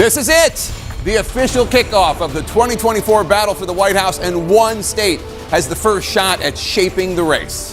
This is it, the official kickoff of the 2024 battle for the White House, and one state has the first shot at shaping the race.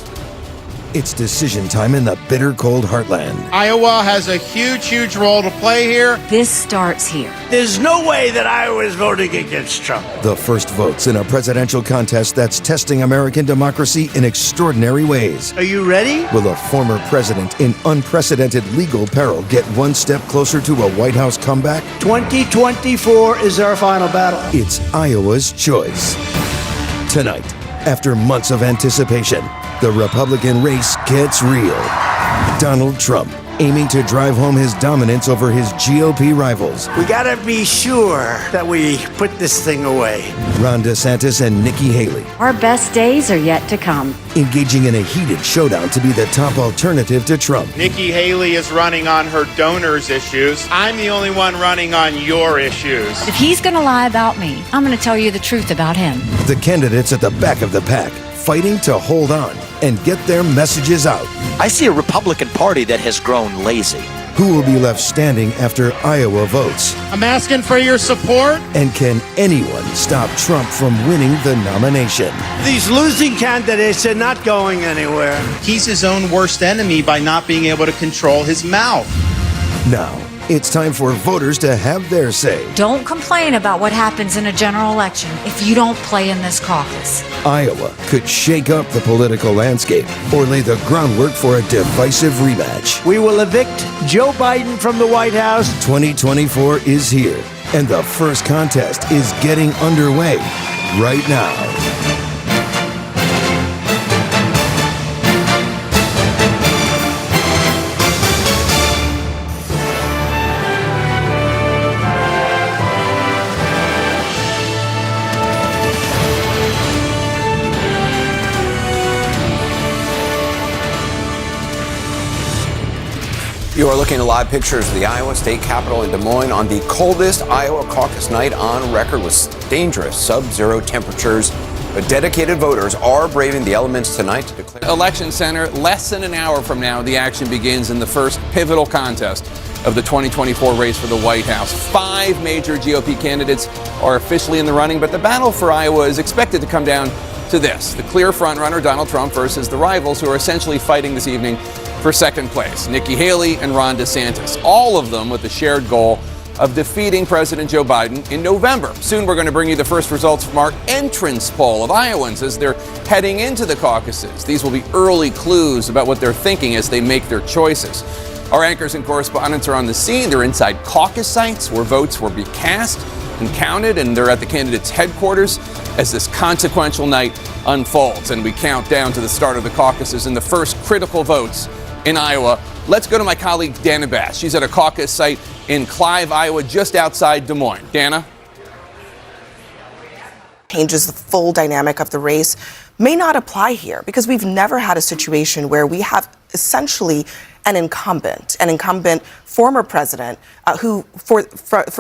It's decision time in the bitter cold heartland. Iowa has a huge role to play here. This starts here. There's no way that Iowa is voting against Trump. The first votes in a presidential contest that's testing American democracy in extraordinary ways. Are you ready? Will a former president in unprecedented legal peril get one step closer to a White House comeback? 2024 is our final battle. It's Iowa's choice. Tonight, after months of anticipation, the Republican race gets real. Donald Trump aiming to drive home his dominance over his GOP rivals. We gotta be sure that we put this thing away. Ron DeSantis and Nikki Haley Our best days are yet to come. engaging in a heated showdown to be the top alternative to Trump. Nikki Haley is running on her donors' issues. I'm the only one running on your issues. If he's going to lie about me, I'm going to tell you the truth about him. The candidates at the back of the pack fighting to hold on and get their messages out. I see a Republican Party that has grown lazy. Who will be left standing after Iowa votes? I'm asking for your support. And can anyone stop Trump from winning the nomination? These losing candidates are not going anywhere. He's his own worst enemy by not being able to control his mouth. Now, it's time for voters to have their say. Don't complain about what happens in a general election if you don't play in this caucus. Iowa could shake up the political landscape or lay the groundwork for a divisive rematch. We will evict Joe Biden from the White House. 2024 is here, and the first contest is getting underway right now. You are looking at live pictures of the Iowa State Capitol in Des Moines on the coldest Iowa caucus night on record with dangerous sub-zero temperatures. But dedicated voters are braving the elements tonight to declare. Election Center, less than an hour from now, the action begins in the first pivotal contest of the 2024 race for the White House. 5 major GOP candidates are officially in the running, but the battle for Iowa is expected to come down to this: the clear frontrunner Donald Trump versus the rivals who are essentially fighting this evening for second place, Nikki Haley and Ron DeSantis, all of them with the shared goal of defeating President Joe Biden in November. Soon we're going to bring you the first results from our entrance poll of Iowans as they're heading into the caucuses. These will be early clues about what they're thinking as they make their choices. Our anchors and correspondents are on the scene. They're inside caucus sites where votes will be cast and counted, and they're at the candidates' headquarters as this consequential night unfolds. And we count down to the start of the caucuses and the first critical votes in Iowa. Let's go to my colleague Dana Bass. She's at a caucus site in Clive, Iowa, just outside Des Moines. Dana? Changes the full dynamic of the race may not apply here because we've never had a situation where we have essentially an incumbent former president who, for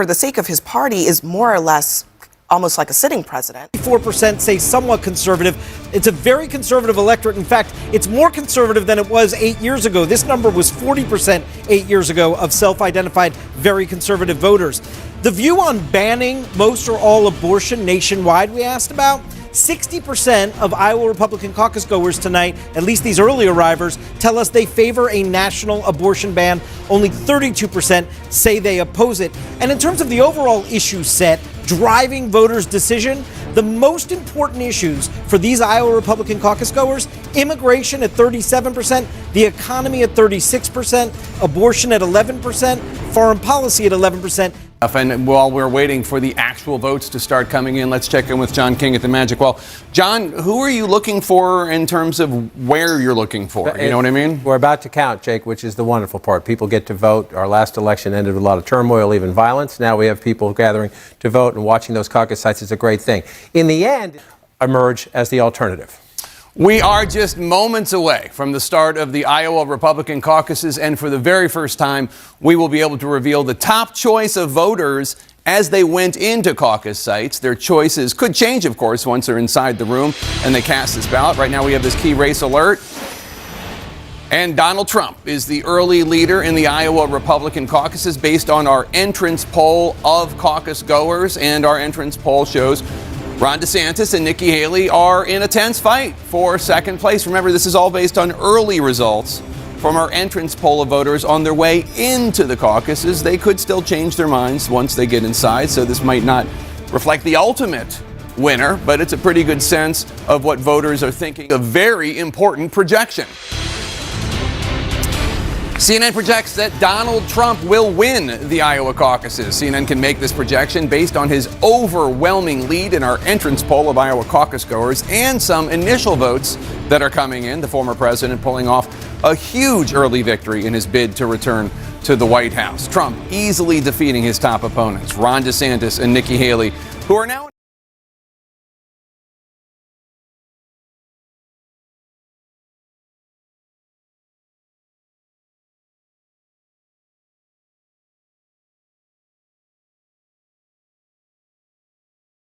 the sake of his party, is more or less almost like a sitting president. 4% say somewhat conservative. It's a very conservative electorate. In fact, it's more conservative than it was 8 years ago. This number was 40% 8 years ago of self-identified very conservative voters. The view on banning most or all abortion nationwide we asked about, 60% of Iowa Republican caucus goers tonight, at least these early arrivers, tell us they favor a national abortion ban. Only 32% say they oppose it. And in terms of the overall issue set driving voters' decision, the most important issues for these Iowa Republican caucus goers: immigration at 37%, the economy at 36%, abortion at 11%, foreign policy at 11%. And while we're waiting for the actual votes to start coming in, let's check in with John King at the Magic Well. John, who are you looking for in terms of where you're looking for? You know what I mean? We're about to count, Jake, which is the wonderful part. People get to vote. Our last election ended with a lot of turmoil, even violence. Now we have people gathering to vote, and watching those caucus sites is a great thing. In the end, emerge as the alternative. We are just moments away from the start of the Iowa Republican caucuses, and for the very first time, we will be able to reveal the top choice of voters as they went into caucus sites. Their choices could change, of course, once they're inside the room and they cast this ballot. Right now, we have this key race alert. And Donald Trump is the early leader in the Iowa Republican caucuses based on our entrance poll of caucus goers. And our entrance poll shows Ron DeSantis and Nikki Haley are in a tense fight for second place. Remember, this is all based on early results from our entrance poll of voters on their way into the caucuses. They could still change their minds once they get inside, so this might not reflect the ultimate winner, but it's a pretty good sense of what voters are thinking. A very important projection. CNN projects that Donald Trump will win the Iowa caucuses. CNN can make this projection based on his overwhelming lead in our entrance poll of Iowa caucus goers and some initial votes that are coming in. The former president pulling off a huge early victory in his bid to return to the White House. Trump easily defeating his top opponents, Ron DeSantis and Nikki Haley, who are now